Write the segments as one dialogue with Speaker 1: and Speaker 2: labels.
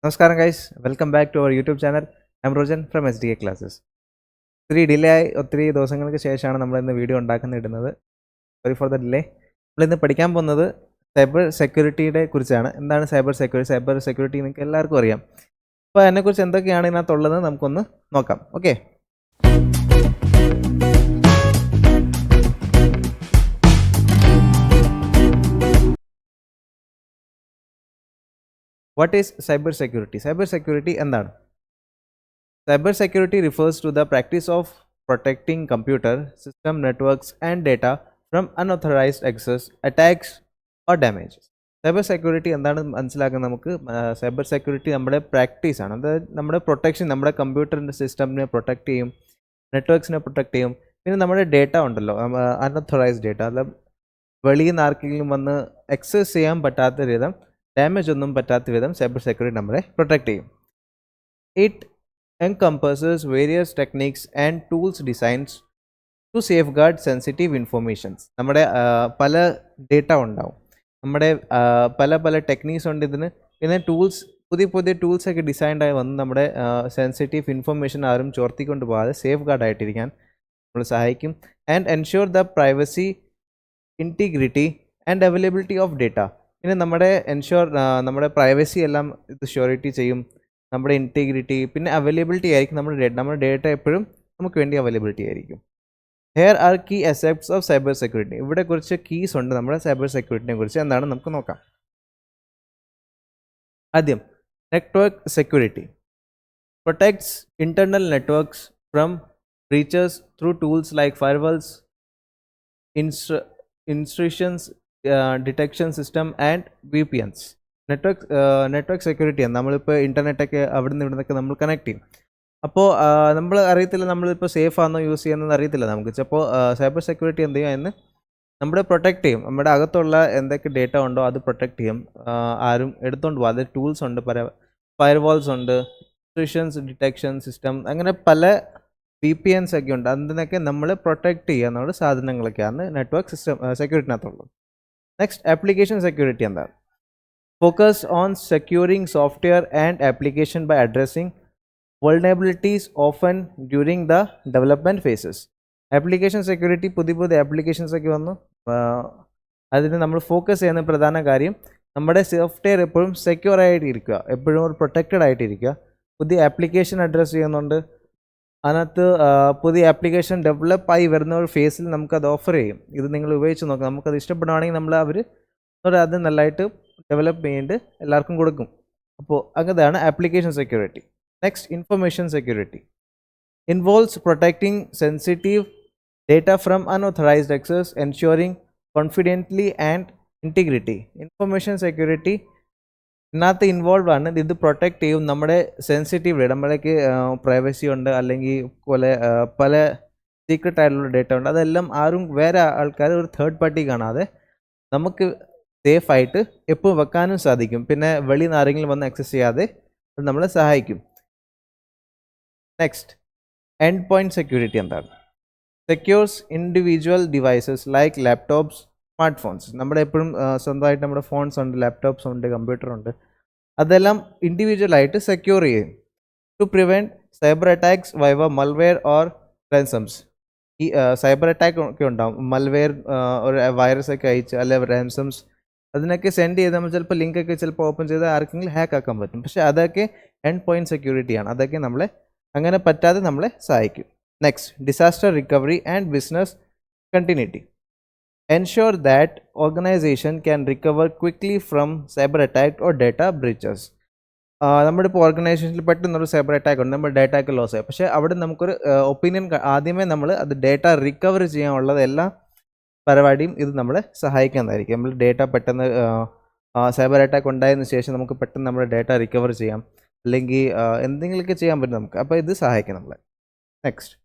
Speaker 1: Namaskaram guys, welcome back to our YouTube channel. I'm Rojan from SDA Classes. ഒത്തിരി delay ആയി ഒത്തിരി ദിവസങ്ങൾക്ക് ശേഷമാണ് നമ്മൾ ഇന്ന് വീഡിയോ ഉണ്ടാക്കുന്നിടുന്നത്. Sorry for the delay. നമ്മളിന്ന് പഠിക്കാൻ പോകുന്നത് സൈബർ സെക്യൂരിറ്റിയുടെ കുറിച്ചാണ്. എന്താണ് സൈബർ സെക്യൂരിറ്റി? സൈബർ സെക്യൂരിറ്റി നിങ്ങൾക്ക് എല്ലാവർക്കും അറിയാം. അപ്പോൾ അതിനെക്കുറിച്ച് എന്തൊക്കെയാണ് ഇതിനകത്തുള്ളത് നമുക്കൊന്ന് നോക്കാം. Okay, what is cyber security? Cyber security എന്താണ്? Cyber security refers to the practice of protecting computer, system, networks, and data from unauthorized access, attacks, or damages. Cyber security എന്താണെന്ന് മനസ്സിലാക്കാൻ നമുക്ക് സൈബർ സെക്യൂരിറ്റി നമ്മുടെ പ്രാക്ടീസ് ആണ്. അതായത് നമ്മുടെ protection, നമ്മുടെ കമ്പ്യൂട്ടറിൻ്റെ സിസ്റ്റമിനെ പ്രൊട്ടക്റ്റ് ചെയ്യും, നെറ്റ്വർക്ക്സിനെ പ്രൊട്ടക്റ്റ് ചെയ്യും. പിന്നെ നമ്മുടെ ഡേറ്റ ഉണ്ടല്ലോ, അൺഓത്തറൈസ്ഡ് ഡേറ്റ, അത് വെളിയിൽ നിന്ന് ആർക്കെങ്കിലും വന്ന് എക്സസ് ചെയ്യാൻ പറ്റാത്ത വിധം, ഡാമേജ് ഒന്നും പറ്റാത്ത വിധം സൈബർ സെക്യൂരിറ്റി നമ്മളെ പ്രൊട്ടക്റ്റ് ചെയ്യും. It encompasses various techniques and tools designed to safeguard sensitive informations. നമ്മുടെ പല ഡേറ്റ ഉണ്ടാവും, നമ്മുടെ പല ടെക്നീക്സ് ഉണ്ട് ഇതിന്. പിന്നെ പുതിയ ടൂൾസ് ഒക്കെ ഡിസൈൻഡായി വന്ന് നമ്മുടെ സെൻസിറ്റീവ് ഇൻഫർമേഷൻ ആരും ചോർത്തിക്കൊണ്ട് പോകാതെ സേഫ് ഗാർഡ് ആയിട്ടിരിക്കാൻ നമ്മൾ സഹായിക്കും. And ensure the privacy, integrity and availability of data. പിന്നെ നമ്മുടെ പ്രൈവസി എല്ലാം ഇത് ഷ്യൂരിറ്റി ചെയ്യും, നമ്മുടെ ഇൻറ്റഗ്രിറ്റി, പിന്നെ അവൈലബിലിറ്റി ആയിരിക്കും. നമ്മുടെ ഡേറ്റ എപ്പോഴും നമുക്ക് വേണ്ടി അവൈലബിലിറ്റി ആയിരിക്കും. Here are key aspects of cyber security. ഇവിടെ കുറച്ച് കീസ് ഉണ്ട് നമ്മുടെ സൈബർ സെക്യൂരിറ്റിനെ കുറിച്ച്. എന്താണ് നമുക്ക് നോക്കാം. ആദ്യം network security. Protects internal networks from breaches through tools like firewalls, instructions detection system and VPNs. Network സെക്യൂരിറ്റിയാണ്. നമ്മളിപ്പോൾ ഇൻ്റർനെറ്റൊക്കെ അവിടെ നിന്ന് ഇവിടുന്നൊക്കെ നമ്മൾ കണക്ട് ചെയ്യും. അപ്പോൾ നമ്മൾ അറിയത്തില്ല നമ്മളിപ്പോൾ സേഫ് ആണോ യൂസ് ചെയ്യുന്നതെന്ന് അറിയത്തില്ല നമുക്ക്. ചിലപ്പോൾ സൈബർ സെക്യൂരിറ്റി എന്ത് ചെയ്യും എന്ന് നമ്മുടെ പ്രൊട്ടക്റ്റ് ചെയ്യും. നമ്മുടെ അകത്തുള്ള എന്തൊക്കെ ഡേറ്റ ഉണ്ടോ അത് പ്രൊട്ടക്റ്റ് ചെയ്യും, ആരും എടുത്തുകൊണ്ട് പോകും. അത് ടൂൾസ് ഉണ്ട്, ഫയർവാൾസ് ഉണ്ട്, ഇൻട്രൂഷൻസ് ഡിറ്റക്ഷൻ സിസ്റ്റം, അങ്ങനെ പല VPNs ഒക്കെ ഉണ്ട്. അതിനൊക്കെ നമ്മൾ പ്രൊട്ടക്റ്റ് ചെയ്യാനുള്ള സാധനങ്ങളൊക്കെയാണ് നെറ്റ്വർക്ക് സിസ്റ്റം സെക്യൂരിറ്റിനകത്തുള്ളത്. നെക്സ്റ്റ് ആപ്ലിക്കേഷൻ സെക്യൂരിറ്റി എന്താണ്? Focus on securing software and application by addressing vulnerabilities often during the development phases. Application security, പുതിയ ആപ്ലിക്കേഷൻസ് ഒക്കെ വന്നു. അതിന് നമ്മൾ ഫോക്കസ് ചെയ്യുന്ന പ്രധാന കാര്യം നമ്മുടെ സോഫ്റ്റ്വെയർ എപ്പോഴും സെക്യൂർ ആയിട്ടിരിക്കുക, എപ്പോഴും ഒരു പ്രൊട്ടക്റ്റഡ് ആയിട്ടിരിക്കുക. പുതിയ ആപ്ലിക്കേഷൻ അഡ്രസ്സ് ചെയ്യുന്നുണ്ട്, അതിനകത്ത് പുതിയ ആപ്ലിക്കേഷൻ ഡെവലപ്പായി വരുന്ന ഒരു ഫേസിൽ നമുക്കത് ഓഫർ ചെയ്യും. ഇത് നിങ്ങൾ ഉപയോഗിച്ച് നോക്കാം, നമുക്കത് ഇഷ്ടപ്പെടുകയാണെങ്കിൽ അത് നല്ലതായിട്ട് ഡെവലപ്പ് ചെയ്യേണ്ടി എല്ലാവർക്കും കൊടുക്കും. അപ്പോൾ അങ്ങനെയാണ് application security. Next information security involves protecting sensitive data from unauthorised access, ensuring confidently and integrity. Information security ഇതിനകത്ത് ഇൻവോൾവ് ആണ്. ഇത് പ്രൊട്ടക്റ്റ് ചെയ്യും നമ്മുടെ സെൻസിറ്റീവ് ഡേറ്റ. നമ്മളേക്ക് പ്രൈവസി ഉണ്ട്, അല്ലെങ്കിൽ പല സീക്രട്ട് ആയിട്ടുള്ള ഡേറ്റ ഉണ്ട്. അതെല്ലാം വേറെ ആൾക്കാർ, ഒരു തേർഡ് പാർട്ടി കാണാതെ നമുക്ക് സേഫായിട്ട് എപ്പോഴും വെക്കാനും സാധിക്കും. പിന്നെ വെളിയിൽ നിന്ന് ആരെങ്കിലും വന്ന് ആക്സസ് ചെയ്യാതെ അത് നമ്മളെ സഹായിക്കും. നെക്സ്റ്റ് എൻഡ് പോയിന്റ് സെക്യൂരിറ്റി എന്താണ്? Secures individual devices like laptops, smart phones. നമ്മുടെ എപ്പോഴും സ്വന്തമായിട്ട് നമ്മുടെ ഫോൺസ് ഉണ്ട്, ലാപ്ടോപ്സ് ഉണ്ട്, കമ്പ്യൂട്ടർ ഉണ്ട്. അതെല്ലാം ഇൻഡിവിജ്വലായിട്ട് സെക്യൂർ ചെയ്യും to prevent cyber attacks via malware or ransoms. ഈ സൈബർ അറ്റാക്ക് ഒക്കെ ഉണ്ടാവും, മൾവെയർ ഒരു വൈറസ് ഒക്കെ അയച്ച്, അല്ലെങ്കിൽ റാൻസംസ് അതിനൊക്കെ സെൻഡ് ചെയ്ത് നമ്മൾ ചിലപ്പോൾ ലിങ്കൊക്കെ ചിലപ്പോൾ ഓപ്പൺ ചെയ്ത് ആർക്കെങ്കിലും ഹാക്ക് ആക്കാൻ പറ്റും. പക്ഷേ അതൊക്കെ എൻഡ് പോയിന്റ് സെക്യൂരിറ്റിയാണ്. അതൊക്കെ നമ്മളെ അങ്ങനെ പറ്റാതെ നമ്മളെ സഹായിക്കും. Next disaster recovery and business continuity. Ensure that organisation can recover quickly from cyber attack or data breaches. നമ്മുടെ ഇപ്പോൾ ഓർഗനൈസേഷനിൽ പെട്ടെന്നൊരു സൈബർ അറ്റാക്ക് ഉണ്ട്, നമ്മുടെ ഡേറ്റ ഒക്കെ ലോസ് ആയി. പക്ഷേ അവിടെ നമുക്കൊരു ഒപ്പീനിയൻ, ആദ്യമേ നമ്മൾ അത് ഡേറ്റ റിക്കവർ ചെയ്യാനുള്ളത് എല്ലാ പരിപാടിയും ഇത് നമ്മളെ സഹായിക്കുന്നതായിരിക്കും. നമ്മൾ ഡേറ്റ പെട്ടെന്ന് സൈബർ അറ്റാക്ക് ഉണ്ടായതിനു ശേഷം നമുക്ക് പെട്ടെന്ന് നമ്മുടെ ഡേറ്റ റിക്കവർ ചെയ്യാം, അല്ലെങ്കിൽ എന്തെങ്കിലുമൊക്കെ ചെയ്യാൻ പറ്റും നമുക്ക്. അപ്പോൾ ഇത് സഹായിക്കും നമ്മളെ. Next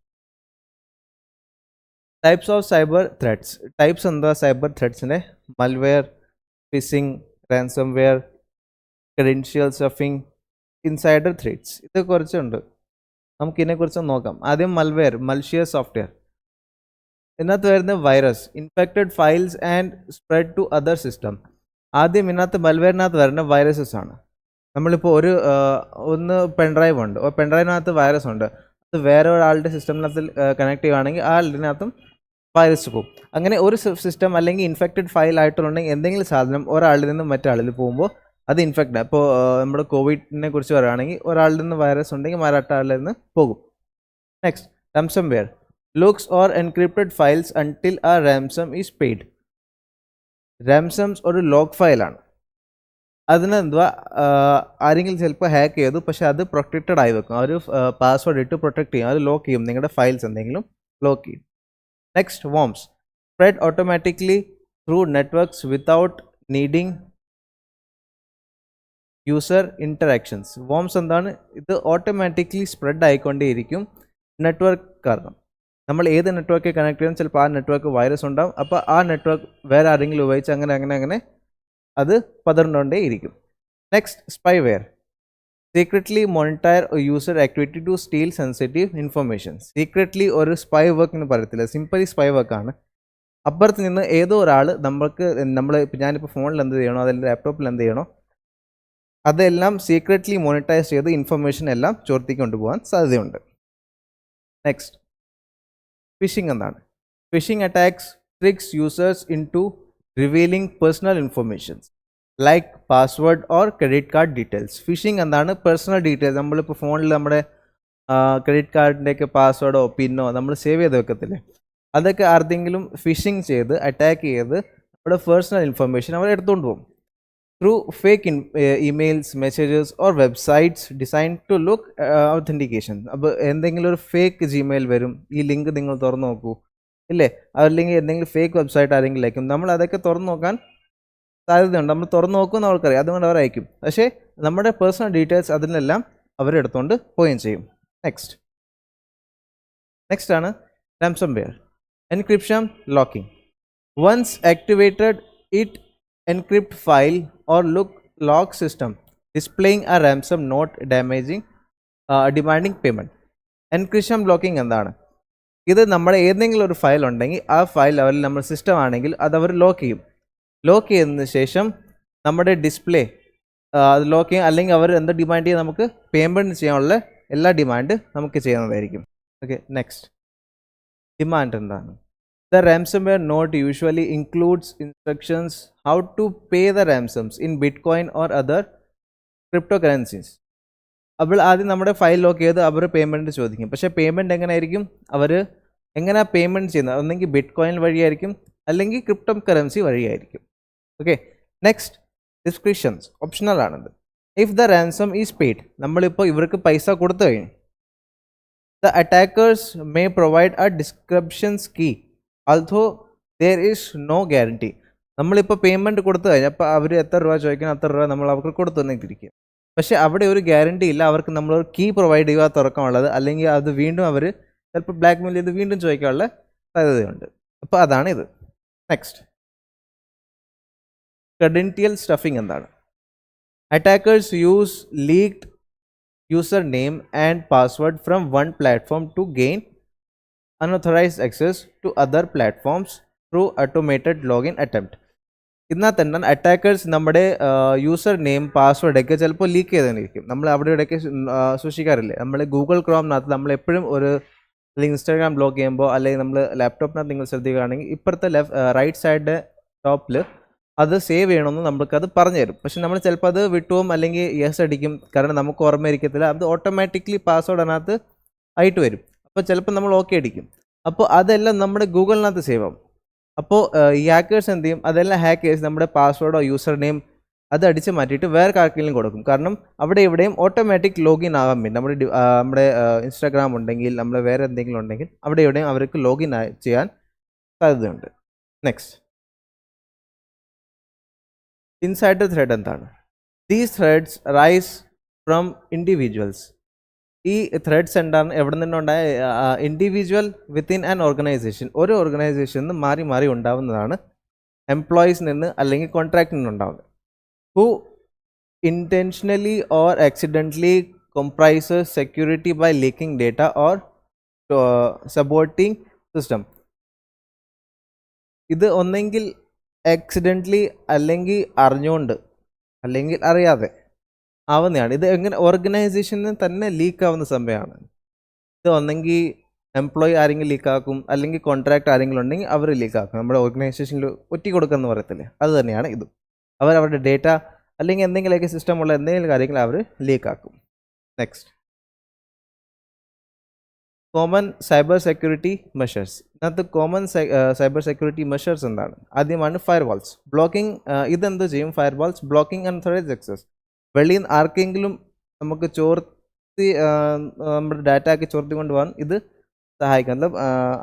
Speaker 1: types of cyber threats. Types എന്താ സൈബർ ത്രെഡ്സിൻ്റെ? Malware, phishing, ransomware, credential stuffing, insider threats. ഇത് കുറച്ചുണ്ട്, നമുക്കിതിനെക്കുറിച്ച് നോക്കാം. ആദ്യം മൽവെയർ, മൽഷിയസ് സോഫ്റ്റ്വെയർ. ഇതിനകത്ത് വരുന്ന virus, infected files and spread to other system. ആദ്യം ഇതിനകത്ത് മൽവെയറിനകത്ത് വരുന്ന വൈറസസ് ആണ്. നമ്മളിപ്പോൾ ഒന്ന് പെൻഡ്രൈവ് ഉണ്ട്, പെൻഡ്രൈവിനകത്ത് വൈറസ് ഉണ്ട്, അത് വേറെ ഒരാളുടെ സിസ്റ്റത്തിനകത്ത് കണക്ട് ചെയ്യുകയാണെങ്കിൽ ആ ആളുടെനകത്തും വൈറസ് പോകും. അങ്ങനെ ഒരു സിസ്റ്റം അല്ലെങ്കിൽ ഇൻഫെക്റ്റഡ് ഫയൽ ആയിട്ടുണ്ടെങ്കിൽ എന്തെങ്കിലും സാധനം ഒരാളിൽ നിന്ന് മറ്റാളിൽ പോകുമ്പോൾ അത് ഇൻഫെക്റ്റ്. ഇപ്പോൾ നമ്മുടെ കോവിഡിനെ കുറിച്ച് പറയുകയാണെങ്കിൽ ഒരാളിൽ നിന്ന് വൈറസ് ഉണ്ടെങ്കിൽ മറ്റാളിൽ നിന്ന് പോകും. Next, ransomware looks or encrypted files until a ransom is paid. റാംസംസ് ഒരു ലോക്ക് ഫയലാണ്. അതിനെന്തുവാ, ആരെങ്കിലും ചിലപ്പോൾ ഹാക്ക് ചെയ്തു, പക്ഷെ അത് പ്രൊട്ടക്റ്റഡ് ആയി വെക്കും. ഒരു പാസ്വേഡ് ഇട്ട് പ്രൊട്ടക്ട് ചെയ്യും, അത് ലോക്ക് ചെയ്യും, നിങ്ങളുടെ ഫയൽസ് എന്തെങ്കിലും ലോക്ക് ചെയ്യും. Next, worms spread automatically through networks without needing user interactions. worms എന്താണ്, ഇത് ഓട്ടോമാറ്റിക്കലി സ്പ്രെഡ് ആയിക്കൊണ്ടേയിരിക്കും നെറ്റ്വർക്ക് കാരണം. നമ്മൾ ഏത് നെറ്റ്വർക്ക് കണക്ട് ചെയ്യുന്ന ചിലപ്പോൾ ആ നെറ്റ്വർക്ക് വൈറസ് ഉണ്ടാവും, അപ്പോൾ ആ നെറ്റ്വർക്ക് വേറെ ആരെങ്കിലും ഉപയോഗിച്ച് അങ്ങനെ അത് പതർന്നുകൊണ്ടേ ഇരിക്കും. Next, spyware secretly monitor user activity to steal sensitive information. Secretly ഒരു സ്പൈ വർക്ക് എന്ന് പറയത്തില്ല, സിംപിളി സ്പൈ വർക്കാണ്. അപ്പുറത്ത് നിന്ന് ഏതോ ഒരാൾ ഞാനിപ്പോൾ ഫോണിൽ എന്ത് ചെയ്യണോ അല്ലെങ്കിൽ ലാപ്ടോപ്പിൽ എന്ത് ചെയ്യണോ അതെല്ലാം സീക്രറ്റ്ലി മോണിറ്റൈസ് ചെയ്ത് ഇൻഫർമേഷൻ എല്ലാം ചോർത്തിക്കൊണ്ട് പോകാൻ സാധ്യതയുണ്ട്. നെക്സ്റ്റ്, ഫിഷിംഗ് എന്താണ്? Phishing attacks tricks users into revealing personal informations like password or credit card details. Phishing എന്താണ്? പേഴ്സണൽ ഡീറ്റെയിൽസ്, നമ്മളിപ്പോൾ ഫോണിൽ നമ്മുടെ ക്രെഡിറ്റ് കാർഡിൻ്റെയൊക്കെ പാസ്വേഡോ പിന്നോ നമ്മൾ സേവ് ചെയ്ത് വെക്കത്തില്ലേ, അതൊക്കെ ആർക്കെങ്കിലും ഫിഷിംഗ് ചെയ്ത് അറ്റാക്ക് ചെയ്ത് നമ്മുടെ പേഴ്സണൽ ഇൻഫർമേഷൻ അവർ എടുത്തുകൊണ്ട് പോകും. Through fake emails, messages or websites design to look authentication. അപ്പോൾ എന്തെങ്കിലും ഒരു ഫേക്ക് ജിമെയിൽ വരും, ഈ ലിങ്ക് നിങ്ങൾ തുറന്നു നോക്കൂ ഇല്ലേ, അല്ലെങ്കിൽ എന്തെങ്കിലും ഫേക്ക് വെബ്സൈറ്റ് ആരെങ്കിലും അയക്കും, നമ്മൾ അതൊക്കെ തുറന്നു നോക്കാൻ സാധ്യതയുണ്ട്. നമ്മൾ തുറന്നു നോക്കുമെന്ന് അവർക്കറിയാം, അതുകൊണ്ട് അവർ അയക്കും. പക്ഷേ നമ്മുടെ പേഴ്സണൽ ഡീറ്റെയിൽസ് അതിനെല്ലാം അവരെടുത്തുകൊണ്ട് പോവുകയും ചെയ്യും. നെക്സ്റ്റ് ആണ് ransomware. Encryption locking. Once activated, it encrypt file or lock system, displaying a ransom note demanding payment. Encryption blocking എന്താണ്? ഇത് നമ്മുടെ ഏതെങ്കിലും ഒരു ഫയൽ ഉണ്ടെങ്കിൽ ആ ഫയൽ അവർ നമ്മുടെ സിസ്റ്റം ആണെങ്കിൽ അത് അവർ ലോക്ക് ചെയ്യും. ലോക്ക് ചെയ്തതിന് ശേഷം നമ്മുടെ ഡിസ്പ്ലേ അത് ലോക്ക് ചെയ്യും, അല്ലെങ്കിൽ അവർ എന്താ ഡിമാൻഡ് ചെയ്യും, നമുക്ക് പേയ്മെൻറ്റ് ചെയ്യാനുള്ള എല്ലാ ഡിമാൻഡ് നമുക്ക് ചെയ്യുന്നതായിരിക്കും. ഓക്കെ, നെക്സ്റ്റ്, ഡിമാൻഡ് എന്താണ്? The ransomware note usually includes instructions how to pay the ransoms in Bitcoin or other cryptocurrencies. അപ്പോൾ ആദ്യം നമ്മുടെ ഫയൽ ലോക്ക് ചെയ്ത് അവർ പേയ്മെൻറ്റ് ചോദിക്കും. പക്ഷേ പേയ്മെൻറ്റ് എങ്ങനെയായിരിക്കും, അവർ എങ്ങനെ പേയ്മെൻറ്റ് ചെയ്യുന്നത്, ഒന്നെങ്കിൽ ബിറ്റ്കോയിൻ വഴിയായിരിക്കും അല്ലെങ്കിൽ ക്രിപ്റ്റോ കറൻസി വഴിയായിരിക്കും. ഓക്കെ, നെക്സ്റ്റ്, ഡിസ്ക്രിപ്ഷൻസ് ഓപ്ഷണൽ ആണത്. If the ransom is paid, നമ്മളിപ്പോൾ ഇവർക്ക് പൈസ കൊടുത്തു കഴിഞ്ഞു, the attackers may provide a decryptions key although there is no guarantee. നമ്മളിപ്പോൾ പേയ്മെൻറ്റ് കൊടുത്തു കഴിഞ്ഞാൽ അപ്പോൾ അവർ എത്ര രൂപ ചോദിക്കണം അത്ര രൂപ നമ്മൾ അവർക്ക് കൊടുത്തു തന്നിട്ടിരിക്കുക. പക്ഷേ അവിടെ ഒരു ഗ്യാരണ്ടി ഇല്ല, അവർക്ക് നമ്മളൊരു കീ പ്രൊവൈഡ് ചെയ്യുക തുറക്കാനുള്ളത്, അല്ലെങ്കിൽ അത് വീണ്ടും അവർ ചിലപ്പോൾ ബ്ലാക്ക് മെയിൽ ചെയ്ത് വീണ്ടും ചോദിക്കാനുള്ള സാധ്യതയുണ്ട്. അപ്പോൾ അതാണ് ഇത്. നെക്സ്റ്റ്, ക്രെഡൻഷ്യൽ സ്റ്റഫിംഗ് എന്താണ്? Attackers use leaked user name and password from one platform to gain unauthorized access to other platforms through automated login attempt. ഇതിനകത്ത് എന്താണ്, അറ്റാക്കേഴ്സ് നമ്മുടെ യൂസർ നെയിം പാസ്വേഡൊക്കെ ചിലപ്പോൾ ലീക്ക് ചെയ്തിരിക്കും. നമ്മൾ അവിടെ ഇടയ്ക്ക് സൂക്ഷിക്കാറില്ലേ, നമ്മൾ ഗൂഗിൾ ക്രോമിനകത്ത് നമ്മൾ എപ്പോഴും അല്ലെങ്കിൽ ഇൻസ്റ്റാഗ്രാം ബ്ലോക്ക് ചെയ്യുമ്പോൾ, അല്ലെങ്കിൽ നമ്മൾ ലാപ്ടോപ്പിനകത്ത് നിങ്ങൾ ശ്രദ്ധിക്കുകയാണെങ്കിൽ ഇപ്പുറത്തെ റൈറ്റ് സൈഡ് ടോപ്പിൽ അത് സേവ് ചെയ്യണമെന്ന് നമുക്കത് പറഞ്ഞു തരും. പക്ഷെ നമ്മൾ ചിലപ്പോൾ അത് വിട്ടുപോകും, അല്ലെങ്കിൽ യെസ് അടിക്കും, കാരണം നമുക്ക് ഓർമ്മയിരിക്കത്തില്ല. അത് ഓട്ടോമാറ്റിക്കലി പാസ്വേഡ് അതിനകത്ത് ആയിട്ട് വരും. അപ്പോൾ ചിലപ്പോൾ നമ്മൾ ഓക്കെ അടിക്കും, അപ്പോൾ അതെല്ലാം നമ്മുടെ ഗൂഗിളിനകത്ത് സേവ് ആവും. അപ്പോൾ ഈ ഹാക്കേഴ്സ് എന്ത് ചെയ്യും, അതെല്ലാം ഹാക്കേഴ്സ് നമ്മുടെ പാസ്വേഡോ യൂസർ നെയിം അത് അടിച്ച് മാറ്റിയിട്ട് വേറെ ആർക്കെങ്കിലും കൊടുക്കും. കാരണം അവിടെ ഇവിടെയും ഓട്ടോമാറ്റിക് ലോഗിൻ ആകാൻ വേണ്ടി നമ്മുടെ ഇൻസ്റ്റാഗ്രാം ഉണ്ടെങ്കിൽ, നമ്മൾ വേറെ എന്തെങ്കിലും ഉണ്ടെങ്കിൽ അവിടെ ഇവിടെയും അവർക്ക് ലോഗിൻ ചെയ്യാൻ സാധ്യതയുണ്ട്. നെക്സ്റ്റ്, ഇൻസൈഡർ ത്രെഡ് എന്താണ്? These threats rise from individuals. ഈ ത്രെഡ്സ് എന്താണ്, എവിടെ നിന്നുണ്ടായ? ഇൻഡിവിജ്വൽ വിത്തിൻ ആൻ ഓർഗനൈസേഷൻ, ഒരു ഓർഗനൈസേഷനിൽ നിന്ന് മാറി മാറി ഉണ്ടാവുന്നതാണ്. എംപ്ലോയീസിൽ നിന്ന് അല്ലെങ്കിൽ കോൺട്രാക്റ്റിൽ നിന്നുണ്ടാവുന്നത്. Who intentionally or accidentally comprises security by leaking data or saboting system. ഇത് ഒന്നെങ്കിൽ ആക്സിഡൻ്റലി അല്ലെങ്കിൽ അറിഞ്ഞുകൊണ്ട് അല്ലെങ്കിൽ അറിയാതെ ആവുന്നതാണ്. ഇത് എങ്ങനെ ഓർഗനൈസേഷന് തന്നെ ലീക്ക് ആവുന്ന സംഭവമാണ്. ഇത് ഒന്നെങ്കിൽ എംപ്ലോയി ആരെങ്കിലും ലീക്കാക്കും, അല്ലെങ്കിൽ കോൺട്രാക്ട് ആരെങ്കിലും ഉണ്ടെങ്കിൽ അവർ ലീക്കാക്കും. നമ്മുടെ ഓർഗനൈസേഷനിൽ ഒറ്റി കൊടുക്കുമെന്ന് പറയത്തില്ലേ, അത് തന്നെയാണ് ഇതും. അവരുടെ ഡേറ്റ അല്ലെങ്കിൽ എന്തെങ്കിലുമൊക്കെ സിസ്റ്റമുള്ള എന്തെങ്കിലും കാര്യങ്ങൾ അവർ ലീക്കാക്കും. Next, common cyber security measures. ഇതിനകത്ത് കോമൺ സൈബർ സെക്യൂരിറ്റി മെഷേഴ്സ് എന്താണ്? ആദ്യമാണ് ഫയർവാൾസ്. ബ്ലോക്കിംഗ്. ഇതെന്ത് ചെയ്യും? Firewalls blocking unauthorised access. വെളിയിൽ നിന്ന് ആർക്കെങ്കിലും നമുക്ക് ചോർത്തി നമ്മുടെ ഡാറ്റ ആക്കി ചോർത്തി കൊണ്ടുപോകാൻ ഇത് സഹായിക്കുന്നത്.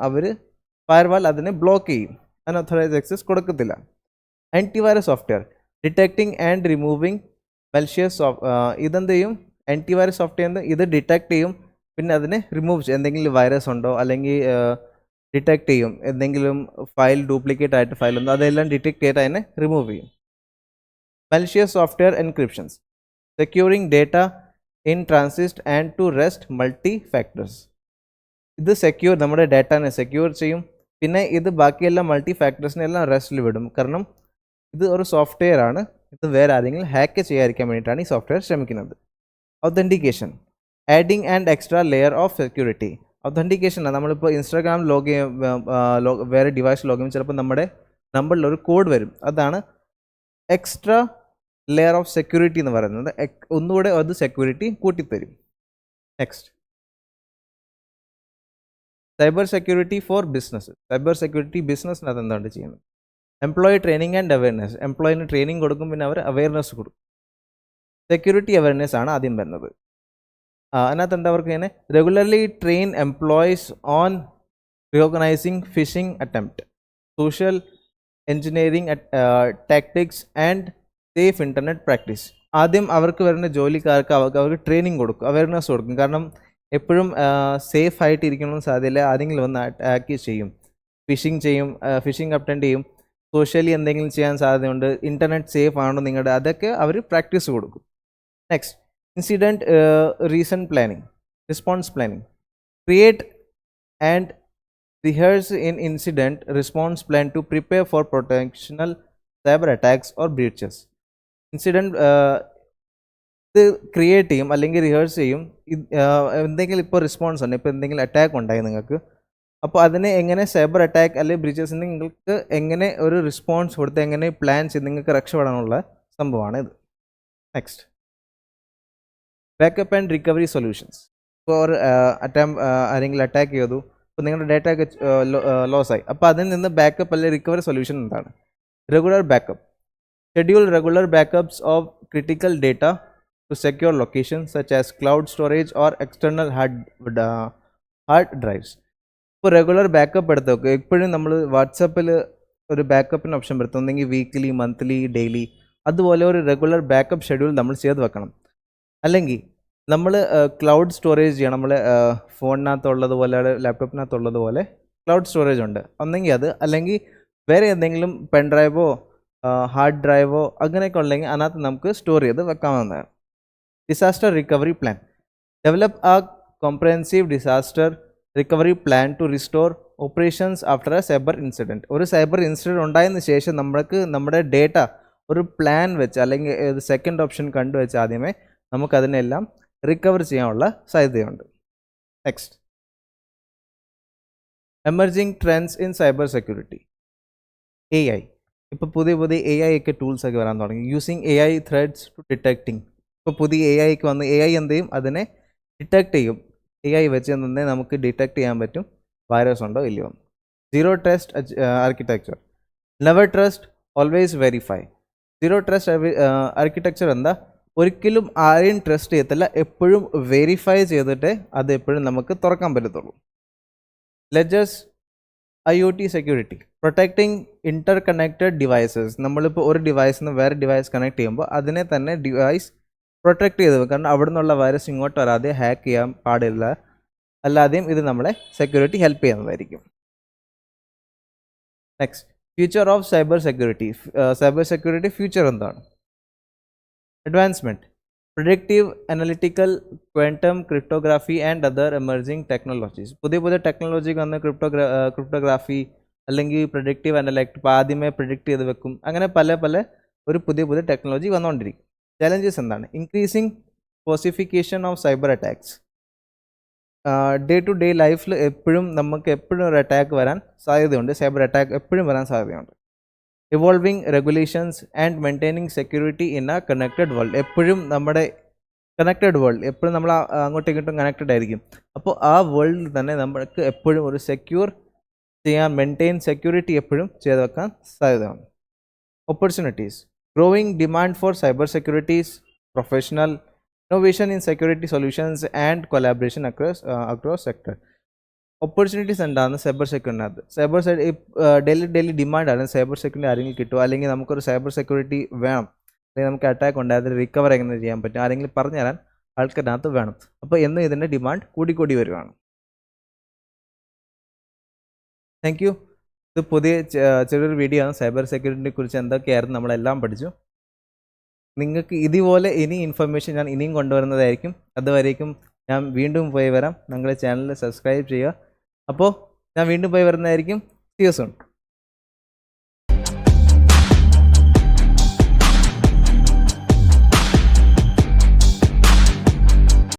Speaker 1: അവർ ഫയർവാൾ അതിനെ ബ്ലോക്ക് ചെയ്യും, അൺഓതറൈസ്ഡ് ആക്സസ് കൊടുക്കത്തില്ല. Antivirus software detecting and removing malicious. ഇതെന്ത് ചെയ്യും? ആൻറ്റിവൈറസ് സോഫ്റ്റ്വെയർ ഇത് ഡിറ്റക്ട് ചെയ്യും, പിന്നെ അതിനെ റിമൂവ് ചെയ്യും. എന്തെങ്കിലും വൈറസ് ഉണ്ടോ അല്ലെങ്കിൽ ഡിറ്റക്ട് ചെയ്യും. എന്തെങ്കിലും ഫയൽ ഡ്യൂപ്ലിക്കേറ്റ് ആയിട്ട് ഫയൽ ഉണ്ടോ അതെല്ലാം ഡിറ്റക്ട് ചെയ്തിട്ട് അതിനെ റിമൂവ് ചെയ്യും. Malicious software encryptions. Securing data in transit and to rest multi factors. ഇത് സെക്യൂർ നമ്മുടെ ഡാറ്റാനെ സെക്യൂർ ചെയ്യും, പിന്നെ ഇത് ബാക്കിയെല്ലാം മൾട്ടി ഫാക്ടേഴ്സിനെ എല്ലാം റെസ്റ്റിൽ വിടും. കാരണം ഇത് ഒരു സോഫ്റ്റ്വെയർ ആണ്, ഇത് വേറെ ആരെങ്കിലും ഹാക്ക് ചെയ്യാതിരിക്കാൻ വേണ്ടിയിട്ടാണ് ഈ സോഫ്റ്റ്വെയർ ശ്രമിക്കുന്നത്. Authentication, adding and extra layer of security. Authentication നമ്മളിപ്പോൾ ഇൻസ്റ്റാഗ്രാം വേറെ ഡിവൈസ് ലോഗ് ചെയ്യുമ്പോൾ ചിലപ്പോൾ നമ്മുടെ നമ്പറിൽ ഒരു കോഡ് വരും, അതാണ് എക്സ്ട്രാ ലെയർ ഓഫ് സെക്യൂരിറ്റി എന്ന് പറയുന്നത്. ഒന്നുകൂടെ അത് സെക്യൂരിറ്റി കൂട്ടിത്തരും. Next, cyber security for business. Cyber security ബിസിനസ്സിനകത്ത് എന്താണ് ചെയ്യുന്നത്? Employee training and awareness. എംപ്ലോയിന് ട്രെയിനിങ് കൊടുക്കും, പിന്നെ അവർ അവയർനെസ് കൊടുക്കും. സെക്യൂരിറ്റി അവയർനെസ് ആണ് ആദ്യം വരുന്നത്. അതിനകത്ത് എന്താ അവർക്ക് ഇങ്ങനെ regularly train employees on recognizing phishing attempt, social engineering tactics and safe internet practice. ആദ്യം അവർക്ക് വരുന്ന ജോലിക്കാർക്ക് അവർക്ക് ട്രെയിനിങ് കൊടുക്കും, അവയർനെസ് കൊടുക്കും. കാരണം എപ്പോഴും സേഫ് ആയിട്ട് ഇരിക്കണമെന്ന് സാധ്യതയില്ല, ആരെങ്കിലും വന്ന് അറ്റാക്ക് ചെയ്യും, ഫിഷിംഗ് അറ്റൻഡ് ചെയ്യും, സോഷ്യലി എന്തെങ്കിലും ചെയ്യാൻ സാധ്യതയുണ്ട്, ഇൻ്റർനെറ്റ് സേഫ് ആണോ നിങ്ങളുടെ, അതൊക്കെ അവർ പ്രാക്ടീസ് കൊടുക്കും. Next, incident response planning. Create and rehearse in incident response plan to prepare for potential cyber attacks or breaches. Incident ഇത് ക്രിയേറ്റ് ചെയ്യും അല്ലെങ്കിൽ റിഹേഴ്സ് ചെയ്യും. എന്തെങ്കിലും ഇപ്പോൾ റിസ്പോൺസ് ഉണ്ട്, ഇപ്പോൾ എന്തെങ്കിലും അറ്റാക്ക് ഉണ്ടായി നിങ്ങൾക്ക്, അപ്പോൾ അതിനെ എങ്ങനെ സൈബർ അറ്റാക്ക് അല്ലെങ്കിൽ ബ്രീച്ചസിന് നിങ്ങൾക്ക് എങ്ങനെ ഒരു റിസ്പോൺസ് കൊടുത്ത് എങ്ങനെ പ്ലാൻ ചെയ്ത് നിങ്ങൾക്ക് രക്ഷപ്പെടാനുള്ള സംഭവമാണ് ഇത്. Next, backup and recovery solutions. ഇപ്പോൾ ആരെങ്കിലും അറ്റാക്ക് ചെയ്തു, അപ്പോൾ നിങ്ങളുടെ ഡാറ്റ ഒക്കെ ലോസ് ആയി, അപ്പോൾ അതിൽ നിന്ന് ബാക്കപ്പ് അല്ലെങ്കിൽ റിക്കവറി സൊല്യൂഷൻ എന്താണ്? Regular backup. Schedule regular backups of critical data to secure location such as cloud storage or external hard drives. ഇപ്പോൾ റെഗുലർ ബാക്കപ്പ് എടുത്ത് വെക്കുക. എപ്പോഴും നമ്മൾ വാട്സപ്പിൽ ഒരു ബാക്കപ്പിന് ഓപ്ഷൻ വരുത്തുന്നെങ്കിൽ വീക്ക്ലി, മന്ത്ലി, ഡെയിലി, അതുപോലെ ഒരു റെഗുലർ ബാക്കപ്പ് ഷെഡ്യൂൾ നമ്മൾ ചെയ്ത് വെക്കണം. അല്ലെങ്കിൽ നമ്മൾ ക്ലൗഡ് സ്റ്റോറേജ് ചെയ്യണം. നമ്മൾ ഫോണിനകത്തുള്ളതുപോലെ ലാപ്ടോപ്പിനകത്തുള്ളതുപോലെ ക്ലൗഡ് സ്റ്റോറേജ് ഉണ്ട്, ഒന്നെങ്കിൽ അത്, അല്ലെങ്കിൽ വേറെ എന്തെങ്കിലും പെൻ ഡ്രൈവോ ഹാർഡ് ഡ്രൈവോ അങ്ങനെയൊക്കെ ഉണ്ടെങ്കിൽ അതിനകത്ത് നമുക്ക് സ്റ്റോർ ചെയ്ത് വെക്കാവുന്നതാണ്. Disaster recovery plan. Develop a comprehensive disaster recovery plan to restore operations after a cyber incident. ഒരു സൈബർ ഇൻസിഡൻറ്റ് ഉണ്ടായതിന് ശേഷം നമ്മൾക്ക് നമ്മുടെ ഡേറ്റ ഒരു പ്ലാൻ വെച്ച് അല്ലെങ്കിൽ സെക്കൻഡ് ഓപ്ഷൻ കണ്ടുവെച്ച് ആദ്യമേ നമുക്കതിനെല്ലാം റിക്കവർ ചെയ്യാനുള്ള സാധ്യതയുണ്ട്. Next, emerging trends in cyber security. AI. ഇപ്പോൾ പുതിയ AI ഒക്കെ ടൂൾസ് ഒക്കെ വരാൻ തുടങ്ങി. Using AI threats to detecting. ഇപ്പോൾ പുതിയ AI ഒക്കെ വന്ന് AI എന്ത് ചെയ്യും? അതിനെ ഡിറ്റക്ട് ചെയ്യും. AI വെച്ച് തന്നെ നമുക്ക് ഡിറ്റക്ട് ചെയ്യാൻ പറ്റും വൈറസ് ഉണ്ടോ ഇല്ലയോ. Zero trust architecture. Never trust, always verify. Zero trust architecture എന്താ? ഒരിക്കലും ആരെയും ട്രസ്റ്റ് ചെയ്യത്തില്ല, എപ്പോഴും വെരിഫൈ ചെയ്തിട്ട് അത് എപ്പോഴും നമുക്ക് തുറക്കാൻ പറ്റത്തുള്ളൂ. Ledgers IoT security. പ്രൊട്ടക്റ്റിംഗ് ഇൻ്റർ കണക്റ്റഡ് ഡിവൈസസ്. നമ്മളിപ്പോൾ ഒരു ഡിവൈസിൽ നിന്ന് വേറെ ഡിവൈസ് കണക്ട് ചെയ്യുമ്പോൾ അതിനെ തന്നെ ഡിവൈസ് പ്രൊട്ടക്റ്റ് ചെയ്ത് വെക്കും. കാരണം അവിടെ നിന്നുള്ള വൈറസ് ഇങ്ങോട്ട് വരാതെ ഹാക്ക് ചെയ്യാൻ പാടില്ല, അല്ലാതെയും ഇത് നമ്മളെ സെക്യൂരിറ്റി ഹെൽപ്പ് ചെയ്യുന്നതായിരിക്കും. Next, future of cyber security. Cyber security future എന്താണ്? Advancement, predictive analytical, quantum cryptography and other emerging technologies. പുതിയ ടെക്നോളജി വന്ന് ക്രിപ്റ്റോഗ്രാഫി അല്ലെങ്കിൽ പ്രിഡിക്റ്റീവ് അനലിറ്റിക്. ഇപ്പോൾ ആദ്യമേ പ്രിഡിക്റ്റ് ചെയ്ത് വെക്കും. അങ്ങനെ പല ഒരു പുതിയ ടെക്നോളജി വന്നുകൊണ്ടിരിക്കും. ചലഞ്ചസ് എന്താണ്? Increasing sophistication of cyber attacks. Day to day ലൈഫിൽ നമുക്ക് എപ്പോഴും ഒരു അറ്റാക്ക് വരാൻ സാധ്യതയുണ്ട്, സൈബർ അറ്റാക്ക് എപ്പോഴും വരാൻ സാധ്യതയുണ്ട്. Evolving regulations and maintaining security in A connected world. എപ്പോഴും നമ്മുടെ കണക്റ്റഡ് വേൾഡ്, എപ്പോഴും നമ്മൾ അങ്ങോട്ടും ഇങ്ങോട്ടും കണക്റ്റഡ് ആയിരിക്കും. അപ്പോൾ ആ വേൾഡിൽ തന്നെ നമ്മൾക്ക് എപ്പോഴും ഒരു സെക്യൂർ ചെയ്യാൻ, മെയിൻറ്റെയിൻ സെക്യൂരിറ്റി എപ്പോഴും ചെയ്ത് വെക്കാൻ സാധ്യതയാണ്. Opportunities. Growing demand for cyber securities, professional innovation in security solutions and collaboration across sector. Opportunities എന്താണ് സൈബർ സെക്യൂരിറ്റിനകത്ത്? ഡെയിലി ഡിമാൻഡാണ് സൈബർ സെക്യൂരിറ്റി. ആരെങ്കിലും കിട്ടുമോ, അല്ലെങ്കിൽ നമുക്കൊരു സൈബർ സെക്യൂരിറ്റി വേണം, അല്ലെങ്കിൽ നമുക്ക് അറ്റാക്ക് ഉണ്ട്, അതിൽ റിക്കവർ എങ്ങനെ ചെയ്യാൻ പറ്റും, ആരെങ്കിലും പറഞ്ഞു തരാൻ ആൾക്കാരിനകത്ത് വേണം. അപ്പോൾ എന്നും ഇതിൻ്റെ ഡിമാൻഡ് കൂടിക്കൂടി വരുവാണ്. Thank you. ഇത് പുതിയ ചെറിയൊരു വീഡിയോ ആണ്. സൈബർ സെക്യൂരിറ്റിനെ കുറിച്ച് എന്തൊക്കെയായിരുന്നു നമ്മളെല്ലാം പഠിച്ചു. നിങ്ങൾക്ക് ഇതുപോലെ ഇനി ഇൻഫർമേഷൻ ഞാൻ ഇനിയും കൊണ്ടുവരുന്നതായിരിക്കും. അതുവരേക്കും ഞാൻ വീണ്ടും പോയി വരാം. നിങ്ങളുടെ ചാനൽ സബ്സ്ക്രൈബ് ചെയ്യുക. അപ്പോൾ ഞാൻ വീണ്ടും പോയി വരുന്നതായിരിക്കും. See you soon.